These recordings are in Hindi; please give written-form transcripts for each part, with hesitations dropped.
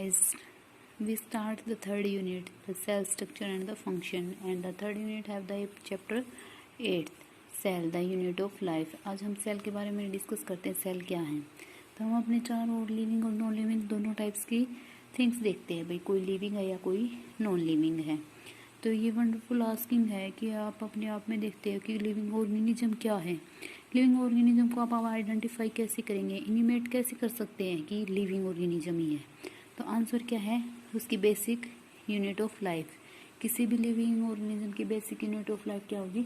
guys, we start the third unit, the cell structure and the function, and the third unit have the chapter 8 cell, the unit of life. आज हम सेल के बारे में डिस्कस करते हैं, सेल क्या है। तो हम अपने चार और लिविंग और नॉन लिविंग दोनों टाइप्स की थिंग्स देखते हैं, भाई कोई लिविंग है या कोई नॉन लिविंग है। तो ये वंडरफुल आस्किंग है कि आप अपने आप में देखते हो कि लिविंग ऑर्गेनिज्म क्या है। लिविंग ऑर्गेनिज्म को आप आइडेंटिफाई कैसे करेंगे, इनिमेट कैसे कर सकते हैं कि लिविंग ऑर्गेनिज्म ही है। तो आंसर क्या है, उसकी बेसिक यूनिट ऑफ लाइफ। किसी भी लिविंग ऑर्गेनिज्म की बेसिक यूनिट ऑफ लाइफ क्या होगी,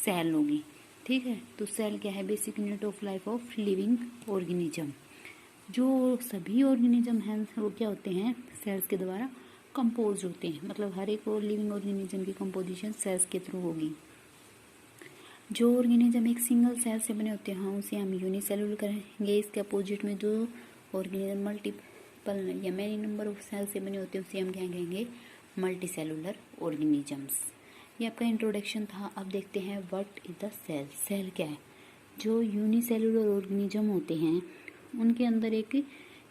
सेल होगी। ठीक है, तो सेल क्या है, basic unit of life of living organism. जो सभी ऑर्गेनिज्म हैं वो क्या होते हैं, सेल्स के द्वारा कंपोज होते हैं। मतलब हर एक और लिविंग ऑर्गेनिज्म की कंपोजिशन सेल्स के थ्रू होगी। जो ऑर्गेनिज्म एक सिंगल सेल से बने होते हैं हाँ उसे हम यूनिसेलुलर करेंगे। इसके अपोजिट में जो ऑर्गेनिज्म मल्टीपल या मैनी नंबर ऑफ सेल से बने होते हैं उसे हम क्या कहेंगे, मल्टी सेलुलर ऑर्गेनिजम्स। ये आपका इंट्रोडक्शन था। अब देखते हैं what is the cell. Cell क्या है। जो यूनिसेलुलर ऑर्गेनिज्म होते हैं उनके अंदर एक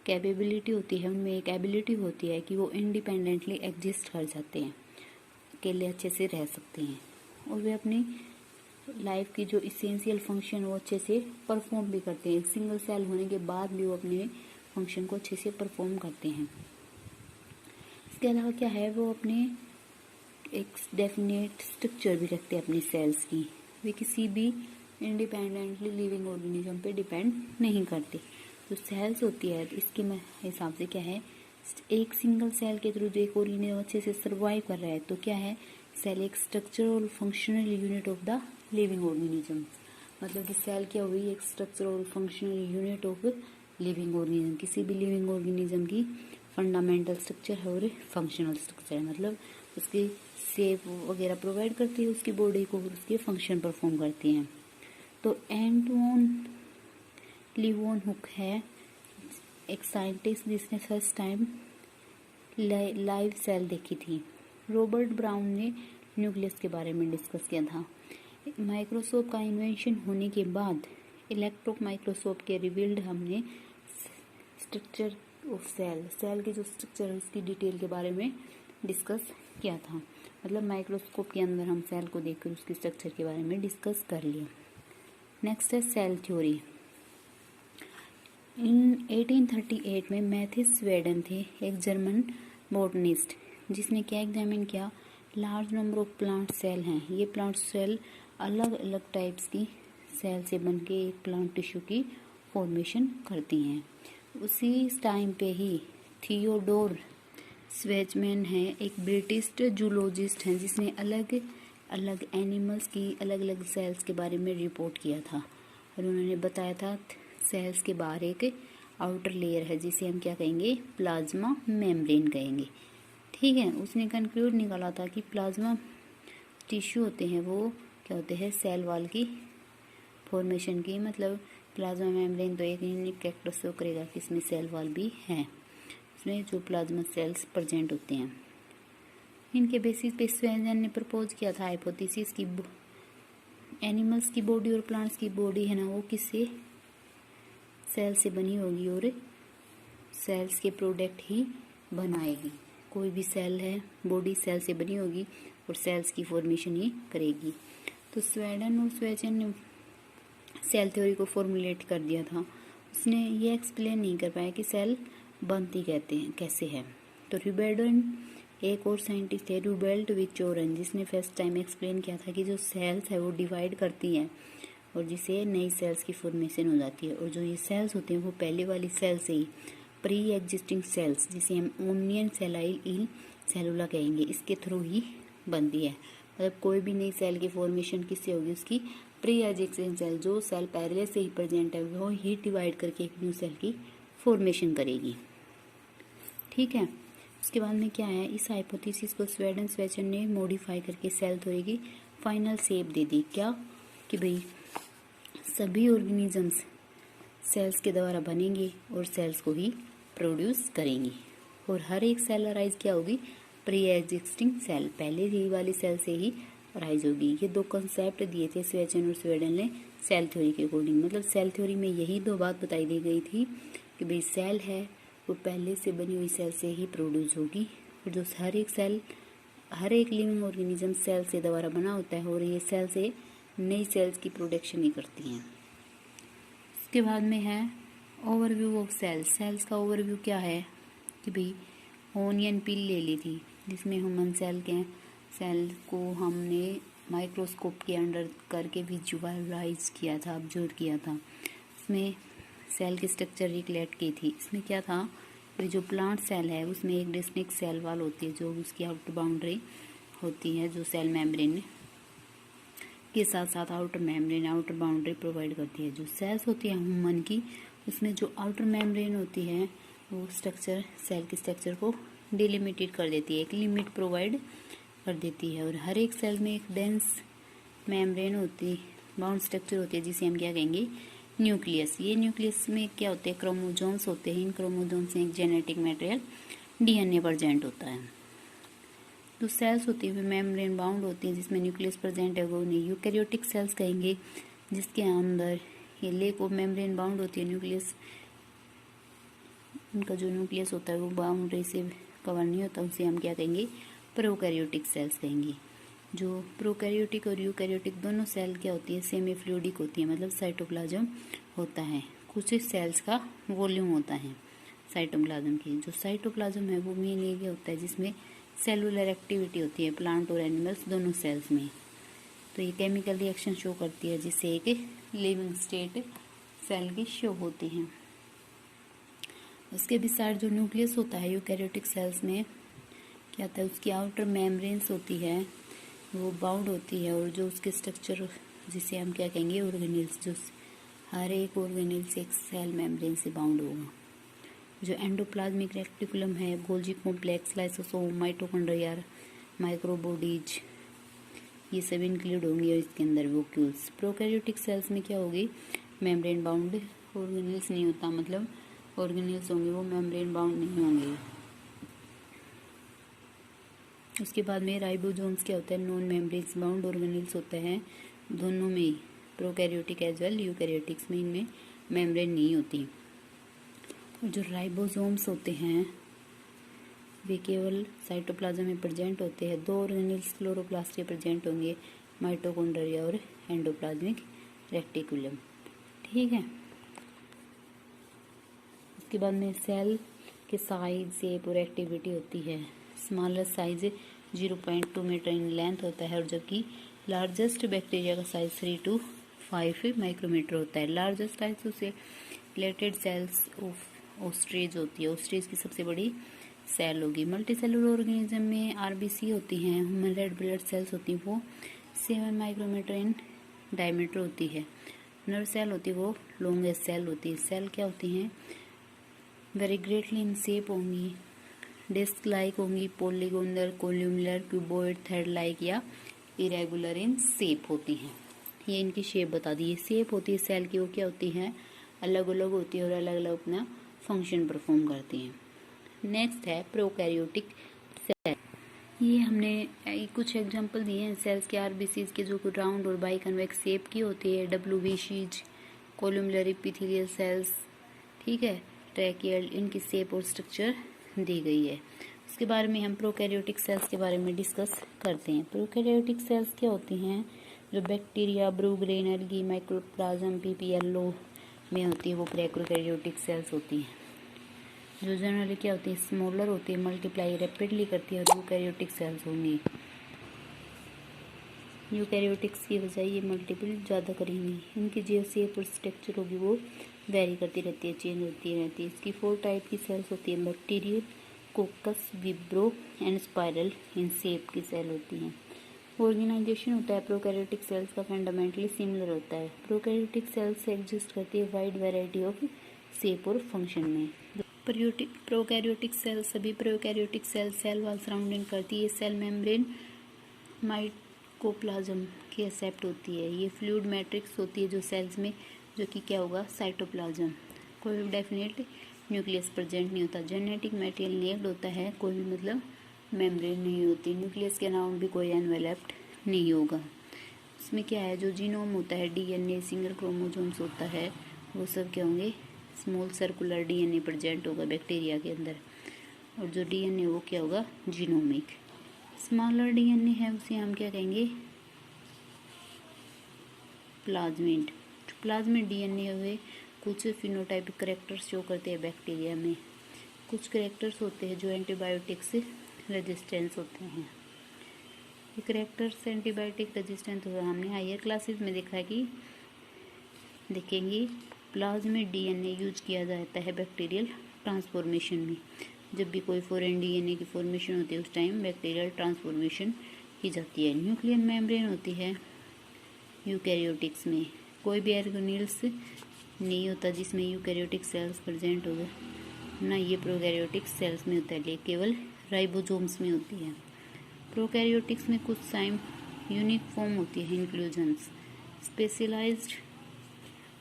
कैपेबिलिटी होती है, उनमें एक एबिलिटी होती है कि वो इंडिपेंडेंटली एग्जिस्ट कर जाते हैं, अकेले अच्छे से रह सकते हैं और वे अपनी लाइफ की जो इसेंशियल फंक्शन वो अच्छे से परफॉर्म भी करते हैं। सिंगल सेल होने के बाद भी वो अपने फंक्शन को अच्छे से परफॉर्म करते हैं। इसके अलावा क्या है, वो अपने एक डेफिनेट स्ट्रक्चर भी रखते हैं अपनी सेल्स की। वे किसी भी इंडिपेंडेंटली लिविंग ऑर्गेनिज्म पे डिपेंड नहीं करते। जो सेल्स होती है इसके हिसाब से क्या है, एक सिंगल सेल के थ्रू जो एक ऑर्गेनिज्म अच्छे से सर्वाइव कर रहा है तो क्या है, सेल एक स्ट्रक्चर और functional unit of the living organism. मतलब कि सेल क्या हुई, एक स्ट्रक्चर और functional unit of living organism. किसी भी लिविंग ऑर्गेनिज्म की फंडामेंटल स्ट्रक्चर है और फंक्शनल स्ट्रक्चर है। मतलब उसकी शेप वगैरह प्रोवाइड करती है उसकी बॉडी को और उसके फंक्शन परफॉर्म करती हैं। तो एंटोन लीवन हुक है एक साइंटिस्ट जिसने फर्स्ट टाइम लाइव सेल देखी थी। रॉबर्ट ब्राउन ने न्यूक्लियस के बारे में डिस्कस किया था। माइक्रोस्कोप का इन्वेंशन होने के बाद इलेक्ट्रॉन माइक्रोस्कोप के रिवील्ड हमने स्ट्रक्चर ऑफ सेल की जो स्ट्रक्चर है उसकी डिटेल के बारे में डिस्कस किया था। मतलब माइक्रोस्कोप के अंदर हम सेल को देखकर उसकी स्ट्रक्चर के बारे में डिस्कस कर लिया। नेक्स्ट है सेल थ्योरी। इन 1838 में मैथिस स्वेडन थे एक जर्मन बॉटनिस्ट जिसने क्या एग्जामिन किया, large number of plant cell हैं। ये प्लांट सेल अलग अलग टाइप्स की सेल से बनके एक प्लांट टिश्यू की फॉर्मेशन करती हैं। उसी टाइम पे ही थियोडोर स्वेचमैन है एक ब्रिटिश जूलॉजिस्ट हैं जिसने अलग अलग एनिमल्स की अलग अलग सेल्स के बारे में रिपोर्ट किया था और उन्होंने बताया था सेल्स के बाहर एक आउटर लेयर है जिसे हम क्या कहेंगे, प्लाज्मा मेम्ब्रेन कहेंगे। ठीक है, उसने कंक्लूड निकाला था कि प्लाज्मा टिश्यू होते हैं वो क्या होते हैं, सेल वॉल की फॉर्मेशन की। मतलब प्लाज्मा मेम्ब्रेन तो एक यूनिक कैरेक्टर शो करेगा कि इसमें सेल वॉल भी है, इसमें जो प्लाज्मा सेल्स प्रेजेंट होते हैं। इनके बेसिस पे स्वेजन ने प्रपोज किया था हाइपोथेसिस की एनिमल्स की बॉडी और प्लांट्स की बॉडी है ना वो किससे, सेल से बनी होगी और सेल्स के प्रोडक्ट ही बनाएगी। कोई भी सेल है बॉडी सेल से बनी होगी और सेल्स की फॉर्मेशन ही करेगी। तो स्वेडन और स्वेचन ने सेल थ्योरी को फॉर्मुलेट कर दिया था। उसने ये एक्सप्लेन नहीं कर पाया कि सेल बनती कैसे है। तो रूबेल्ट एक और साइंटिस्ट है रूबेल्ट विचोरन जिसने फर्स्ट टाइम एक्सप्लेन किया था कि जो सेल्स है वो डिवाइड करती हैं और जिससे नई सेल्स की फॉर्मेशन हो जाती है। और जो ये सेल्स होते हैं वो पहले वाली सेल से ही प्री एग्जिस्टिंग सेल्स जिसे हम ओमनियन सेलाइल सेलुला कहेंगे इसके थ्रू ही बनती है। मतलब कोई भी नई सेल की फॉर्मेशन किससे होगी, उसकी प्री एग्जिस्टिंग सेल जो सेल पहले से ही प्रेजेंट है वो ही डिवाइड करके एक न्यू सेल की फॉर्मेशन करेगी। ठीक है, उसके बाद में क्या है, इस हाइपोथेसिस को स्वेडन स्वेचन ने मॉडिफाई करके सेल थ्योरी की फाइनल शेप दे दी। क्या कि भाई सभी ऑर्गेनिजम्स सेल्स के द्वारा बनेंगे और सेल्स को ही प्रोड्यूस करेंगी और हर एक सेल अराइज क्या होगी, प्री एग्जिस्टिंग सेल पहले ही वाली सेल से ही अराइज होगी। ये दो कंसेप्ट दिए थे स्वेचन और स्वेडन ने सेल थ्योरी के अकॉर्डिंग। मतलब सेल थ्योरी में यही दो बात बताई दी गई थी कि भाई सेल है वो पहले से बनी हुई सेल से ही प्रोड्यूस होगी। और जो हर एक लिविंग ऑर्गेनिज्म सेल से दोबारा बना होता है और ये सेल से नई सेल्स की प्रोडक्शन ही करती हैं। उसके बाद में है ओवरव्यू ऑफ सेल्स का ओवरव्यू क्या है कि भाई ओनियन पिल ले ली थी जिसमें ह्यूमन सेल को हमने माइक्रोस्कोप के अंडर करके विजुअलाइज किया था, ऑब्जर्व किया था। इसमें सेल की स्ट्रक्चर रिकलेक्ट की थी। इसमें क्या था, ये जो प्लांट सेल है उसमें एक डिस्टिंक्ट सेल वॉल होती है जो उसकी आउटर बाउंड्री होती है, जो सेल मेम्ब्रेन के साथ साथ आउटर बाउंड्री प्रोवाइड करती है। जो सेल्स होती है ह्यूमन की, उसमें जो आउटर मेम्ब्रेन होती है वो स्ट्रक्चर सेल के स्ट्रक्चर को डिलिमिटेड कर देती है, एक लिमिट प्रोवाइड कर देती है। और हर एक सेल में एक डेंस मेम्ब्रेन होती, बाउंड स्ट्रक्चर होती है जिसे हम क्या कहेंगे, न्यूक्लियस। ये न्यूक्लियस में क्या होते हैं, क्रोमोसोम्स होते हैं। इन क्रोमोसोम्स में एक जेनेटिक मटेरियल डीएनए प्रेजेंट होता है। जो सेल्स होती है मेम्ब्रेन बाउंड होती है जिसमें न्यूक्लियस प्रेजेंट है वो उन्हें यूकैरियोटिक सेल्स कहेंगे, जिसके अंदर ये लेक ऑफ मेम्ब्रेन बाउंड होती है न्यूक्लियस। उनका जो न्यूक्लियस होता है वो बाउंड्री से कवर नहीं होता, उसे हम क्या कहेंगे, प्रोकैरियोटिक सेल्स कहेंगे। जो प्रोकैरियोटिक और यूकैरियोटिक दोनों सेल क्या होती है, सेमी फ्लूइडिक होती है, मतलब साइटोप्लाज्म होता है। कुछ सेल्स का वॉल्यूम होता है साइटोप्लाज्म की। जो साइटोप्लाज्म है वो मेन एरिया होता है जिसमें सेलुलर एक्टिविटी होती है प्लांट और एनिमल्स दोनों सेल्स में। तो ये केमिकल रिएक्शन शो करती है जिससे एक लिविंग स्टेट सेल की शो होती है। उसके भी साइड जो न्यूक्लियस होता है यूकैरियोटिक सेल्स में क्या होता है, उसकी आउटर मेम्ब्रेन्स होती है वो बाउंड होती है। और जो उसके स्ट्रक्चर जिसे हम क्या कहेंगे, ऑर्गेनेल्स, जो हर एक ऑर्गेनेल्स एक सेल मेम्ब्रेन से बाउंड होगा। जो एंडोप्लाज्मिक रेटिकुलम है, Golgi complex, lysosome, mitochondria, microbodies, ये सब इंक्लूड होंगे इसके अंदर वोक्यूल्स। प्रोकैरियोटिक सेल्स में क्या होगी, मेम्ब्रेन बाउंड ऑर्गेनेल्स नहीं होता, मतलब ऑर्गेनेल्स होंगे वो मेम्ब्रेन बाउंड नहीं होंगे। उसके बाद में राइबोसोम्स क्या होता है, नॉन मेम्ब्रेन बाउंड ऑर्गेनेल्स होते हैं दोनों में ही, प्रोकैरियोटिक एज वेल यूकैरियोटिक्स में इनमें मेम्ब्रेन नहीं होती। और जो राइबोसोम्स होते हैं वे केवल साइटोप्लाज्म में प्रेजेंट होते हैं। दो ऑर्गेनेल्स क्लोरोप्लास्ट के प्रेजेंट होंगे, माइटोकॉन्ड्रिया और एंडोप्लाज्मिक रेटिकुलम। ठीक है। उसके बाद में सेल के साइज, शेप और एक्टिविटी होती है। Smaller size 0.2 metre in length होता है, और जबकि लार्जेस्ट बैक्टीरिया का साइज 3 to 5 माइक्रोमीटर होता है। लार्जेस्ट साइज से रिलेटेड सेल्स ऑफ ओस्ट्रिच होती है, ओस्ट्रिच की सबसे बड़ी सेल होगी। मल्टी सेलुलर ऑर्गेनिज्म में आरबीसी होती हैं, ह्यूमन रेड ब्लड सेल्स होती हैं, वो 7 माइक्रोमीटर इन डायमीटर होती है। नर्व सेल होती है वो लॉन्गेस्ट सेल होती है। सेल क्या होती हैं, वेरी ग्रेटली इन शेप होंगी, डिस्क लाइक होंगी, पॉलीगोनल, कोल्यूमुलर, क्यूबॉइड, थ्रेड लाइक या इरेगुलर इन शेप होती हैं। ये इनकी शेप बता दी। ये शेप होती है सेल की, वो क्या होती है, अलग अलग होती है और अलग अलग अपना फंक्शन परफॉर्म करती हैं। नेक्स्ट है प्रोकैरियोटिक सेल। ये हमने कुछ एग्जांपल दिए हैं सेल्स के, आरबीसीज के, जो राउंड और बाई कन्वेक्स शेप की होती है, डब्ल्यूबीसीज, कोल्यूमुलर एपिथेलियल सेल्स, ठीक है, ट्रैकियल, इनकी शेप और स्ट्रक्चर दी गई है। उसके बारे में हम प्रोकैरियोटिक सेल्स के बारे में डिस्कस करते हैं। प्रोकैरियोटिक सेल्स क्या होती हैं, जो bacteria, blue green, algae, mycoplasma, PPLO में होती है वो प्रोकैरियोटिक सेल्स होती हैं। जो जनरली क्या होती है, स्मॉलर होती है, मल्टीप्लाई रैपिडली करती है, और यूकैरियोटिक सेल्स होंगी। यूकैरियोटिक्स की बजाय ये मल्टीपल ज़्यादा करेंगी। इनकी जो शेप और स्ट्रक्चर होगी वो वेरी करती रहती है, चेंज होती रहती है। इसकी 4 टाइप की सेल्स होती है, bacterial, कोकस, विब्रो and spiral in shape की सेल होती हैं। ऑर्गेनाइजेशन होता है प्रोकैरियोटिक सेल्स का फंडामेंटली सिमिलर होता है। प्रोकैरियोटिक सेल्स एग्जिस्ट करती है वाइड वैरायटी ऑफ शेप और फंक्शन में। प्रोकैरियोटिक सेल्स सभी प्रोकैरियोटिक सेल वाल सराउंडिंग करती है। सेल मेम्ब्रेन माइकोप्लाज्म की एक्सेप्ट होती है। ये फ्लूइड मैट्रिक्स होती है जो सेल्स में, जो कि क्या होगा, साइटोप्लाज्म। कोई भी डेफिनेट न्यूक्लियस प्रेजेंट नहीं होता। जेनेटिक मटेरियल नेक्ड होता है, कोई भी मतलब मेम्ब्रेन नहीं होती। न्यूक्लियस के अराउंड भी कोई एनवेलप्ड नहीं होगा। इसमें क्या है, जो जीनोम होता है, डीएनए, सिंगल क्रोमोसोम्स होता है, वो सब क्या होंगे, स्मॉल सर्कुलर डीएनए प्रेजेंट होगा बैक्टीरिया के अंदर, और जो डीएनए वो क्या होगा, जीनोमिक। स्मॉलर डीएनए है उसे हम क्या कहेंगे, प्लाज्मिड। प्लाज्मिड डीएनए हुए कुछ फिनोटाइपिक करेक्टर्स शो करते हैं बैक्टीरिया में। कुछ करेक्टर्स होते हैं जो एंटीबायोटिक से रेजिस्टेंस होते हैं। ये करेक्टर्स एंटीबायोटिक रेजिस्टेंस होगा, हमने हायर क्लासेस में देखा है कि देखेंगे प्लाज्मिड डीएनए यूज किया जाता है बैक्टीरियल ट्रांसफॉर्मेशन में। जब भी कोई फॉरेन डीएनए की फॉर्मेशन होती है उस टाइम बैक्टीरियल ट्रांसफॉर्मेशन की जाती है। न्यूक्लियर मेम्ब्रेन होती है यूकैरियोटिक्स में। कोई भी ऑर्गेनेल्स नहीं होता जिसमें यूकैरियोटिक सेल्स प्रेजेंट हो, ना ये प्रोकैरियोटिक सेल्स में होता है, लेकिन केवल राइबोसोम्स में होती है। प्रोकैरियोटिक्स में कुछ साइम यूनिक फॉर्म होती है इंक्लूजन्स। स्पेशलाइज्ड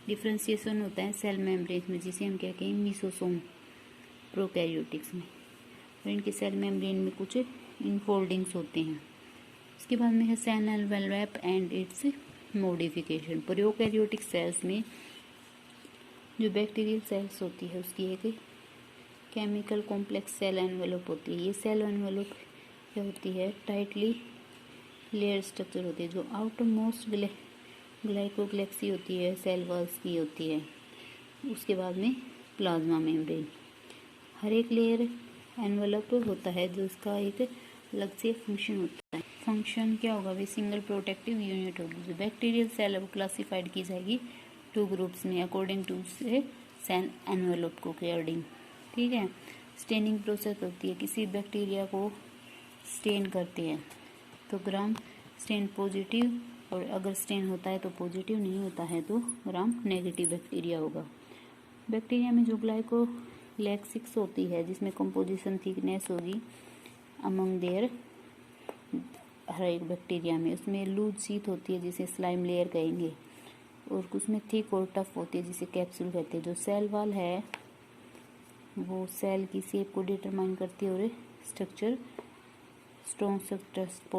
डिफ्रेंसिएशन होता है सेल मेम्ब्रेन में, जिसे हम क्या कहें, मीसोसोम प्रोकैरियोटिक्स में। और इनके सेल मेम्ब्रेन में कुछ इनफोल्डिंग्स होते हैं। इसके बाद में है cell envelope and its modification. Prokaryotic cells में जो बैक्टीरियल सेल्स होती है उसकी एक केमिकल कॉम्प्लेक्स सेल एनवेलप होती है। ये सेल एनवेलप क्या होती है, टाइटली लेयर स्ट्रक्चर होती है। जो आउटर मोस्ट ग्लाइकोगैलेक्सी होती है सेल वॉल्स की होती है। उसके बाद में प्लाज्मा मेम्ब्रेन। हर एक लेयर एनवेलप होता है जो उसका एक अलग से फंक्शन होता है। फंक्शन क्या होगा, वे सिंगल प्रोटेक्टिव यूनिट होगी। जो बैक्टीरियल सेल है वो क्लासिफाइड की जाएगी 2 ग्रुप्स में अकॉर्डिंग टू से सेल एनवेलप को अकॉर्डिंग। ठीक है। स्टेनिंग प्रोसेस होती है, किसी बैक्टीरिया को स्टेन करते हैं तो ग्राम स्टेन पॉजिटिव, और अगर स्टेन होता है तो पॉजिटिव, नहीं होता है तो ग्राम नेगेटिव बैक्टीरिया होगा। बैक्टीरिया में जो ग्लाइकोलेक्सिक्स होती है जिसमें कंपोजिशन थिकनेस होगी अमंग देयर, हर एक बैक्टीरिया में उसमें लूज शीट होती है जिसे स्लाइम लेयर कहेंगे, और उसमें थिक और टफ होती है जिसे कैप्सूल कहते हैं। जो सेल वॉल है वो सेल की शेप को डिटरमाइन करती है और स्ट्रक्चर स्ट्रॉन्ग स्ट्रक्चर